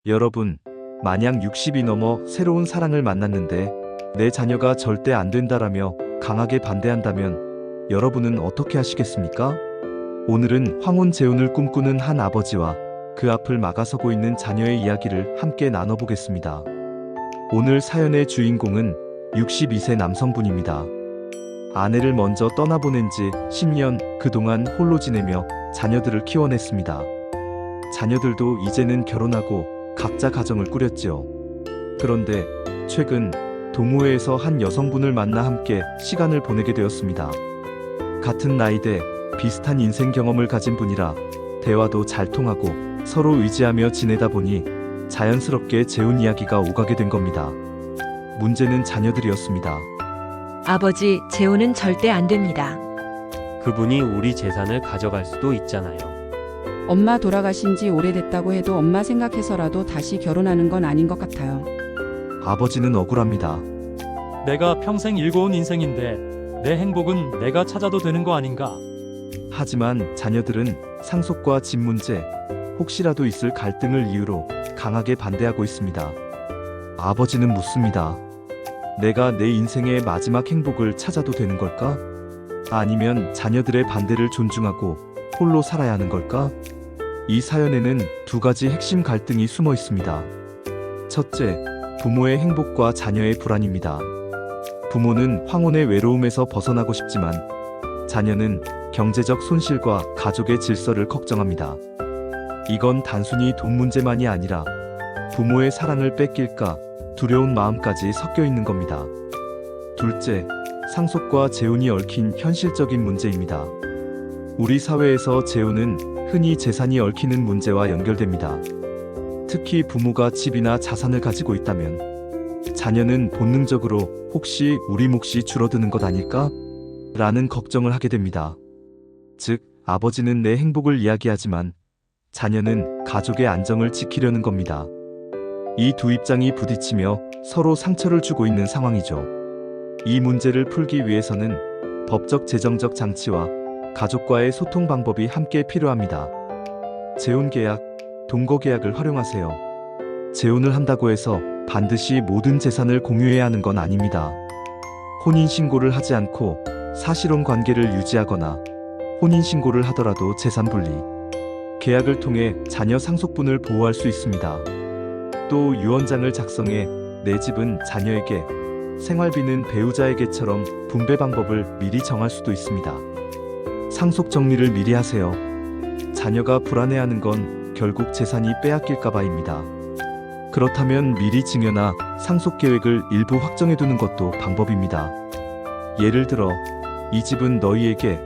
여러분, 만약 60이 넘어 새로운 사랑을 만났는데 내 자녀가 절대 안 된다라며 강하게 반대한다면 여러분은 어떻게 하시겠습니까? 오늘은 황혼 재혼을 꿈꾸는 한 아버지와 그 앞을 막아서고 있는 자녀의 이야기를 함께 나눠보겠습니다. 오늘 사연의 주인공은 62세 남성분입니다. 아내를 먼저 떠나보낸 지 10년, 그동안 홀로 지내며 자녀들을 키워냈습니다. 자녀들도 이제는 결혼하고 각자 가정을 꾸렸지요. 그런데 최근 동호회에서 한 여성분을 만나 함께 시간을 보내게 되었습니다. 같은 나이대, 비슷한 인생 경험을 가진 분이라 대화도 잘 통하고 서로 의지하며 지내다 보니 자연스럽게 재혼 이야기가 오가게 된 겁니다. 문제는 자녀들이었습니다. 아버지, 재혼은 절대 안 됩니다. 그분이 우리 재산을 가져갈 수도 있잖아요. 엄마 돌아가신 지 오래됐다고 해도 엄마 생각해서라도 다시 결혼하는 건 아닌 것 같아요. 아버지는 억울합니다. 내가 평생 일궈온 인생인데 내 행복은 내가 찾아도 되는 거 아닌가? 하지만 자녀들은 상속과 집 문제, 혹시라도 있을 갈등을 이유로 강하게 반대하고 있습니다. 아버지는 묻습니다. 내가 내 인생의 마지막 행복을 찾아도 되는 걸까? 아니면 자녀들의 반대를 존중하고 홀로 살아야 하는 걸까? 이 사연에는 두 가지 핵심 갈등이 숨어 있습니다. 첫째, 부모의 행복과 자녀의 불안입니다. 부모는 황혼의 외로움에서 벗어나고 싶지만 자녀는 경제적 손실과 가족의 질서를 걱정합니다. 이건 단순히 돈 문제만이 아니라 부모의 사랑을 뺏길까 두려운 마음까지 섞여 있는 겁니다. 둘째, 상속과 재혼이 얽힌 현실적인 문제입니다. 우리 사회에서 재혼은 흔히 재산이 얽히는 문제와 연결됩니다. 특히 부모가 집이나 자산을 가지고 있다면 자녀는 본능적으로 혹시 우리 몫이 줄어드는 것 아닐까? 라는 걱정을 하게 됩니다. 즉, 아버지는 내 행복을 이야기하지만 자녀는 가족의 안정을 지키려는 겁니다. 이 두 입장이 부딪히며 서로 상처를 주고 있는 상황이죠. 이 문제를 풀기 위해서는 법적 재정적 장치와 가족과의 소통 방법이 함께 필요합니다. 재혼 계약, 동거 계약을 활용하세요. 재혼을 한다고 해서 반드시 모든 재산을 공유해야 하는 건 아닙니다. 혼인신고를 하지 않고 사실혼 관계를 유지하거나 혼인신고를 하더라도 재산 분리, 계약을 통해 자녀 상속분을 보호할 수 있습니다. 또 유언장을 작성해 내 집은 자녀에게, 생활비는 배우자에게처럼 분배 방법을 미리 정할 수도 있습니다. 상속 정리를 미리 하세요. 자녀가 불안해하는 건 결국 재산이 빼앗길까봐입니다. 그렇다면 미리 증여나 상속 계획을 일부 확정해두는 것도 방법입니다. 예를 들어, 이 집은 너희에게,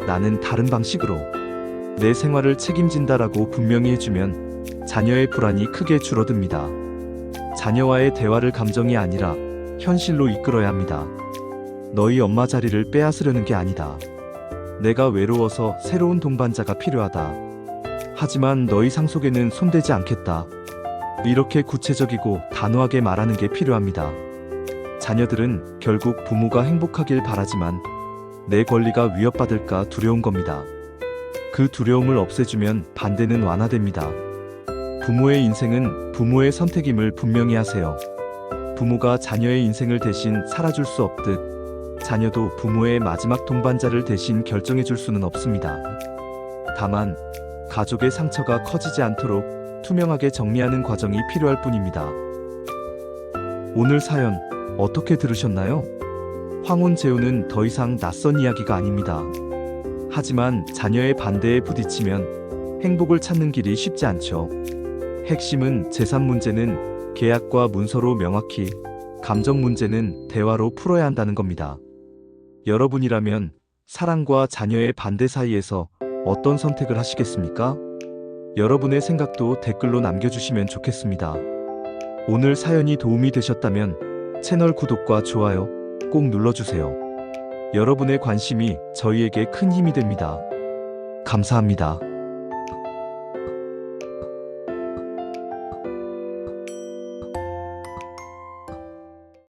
나는 다른 방식으로 내 생활을 책임진다라고 분명히 해주면 자녀의 불안이 크게 줄어듭니다. 자녀와의 대화를 감정이 아니라 현실로 이끌어야 합니다. 너희 엄마 자리를 빼앗으려는 게 아니다. 내가 외로워서 새로운 동반자가 필요하다. 하지만 너희 상속에는 손대지 않겠다. 이렇게 구체적이고 단호하게 말하는 게 필요합니다. 자녀들은 결국 부모가 행복하길 바라지만 내 권리가 위협받을까 두려운 겁니다. 그 두려움을 없애주면 반대는 완화됩니다. 부모의 인생은 부모의 선택임을 분명히 하세요. 부모가 자녀의 인생을 대신 살아줄 수 없듯 자녀도 부모의 마지막 동반자를 대신 결정해줄 수는 없습니다. 다만 가족의 상처가 커지지 않도록 투명하게 정리하는 과정이 필요할 뿐입니다. 오늘 사연 어떻게 들으셨나요? 황혼 재혼은 더 이상 낯선 이야기가 아닙니다. 하지만 자녀의 반대에 부딪히면 행복을 찾는 길이 쉽지 않죠. 핵심은 재산 문제는 계약과 문서로 명확히, 감정 문제는 대화로 풀어야 한다는 겁니다. 여러분이라면 사랑과 자녀의 반대 사이에서 어떤 선택을 하시겠습니까? 여러분의 생각도 댓글로 남겨주시면 좋겠습니다. 오늘 사연이 도움이 되셨다면 채널 구독과 좋아요 꼭 눌러주세요. 여러분의 관심이 저희에게 큰 힘이 됩니다. 감사합니다.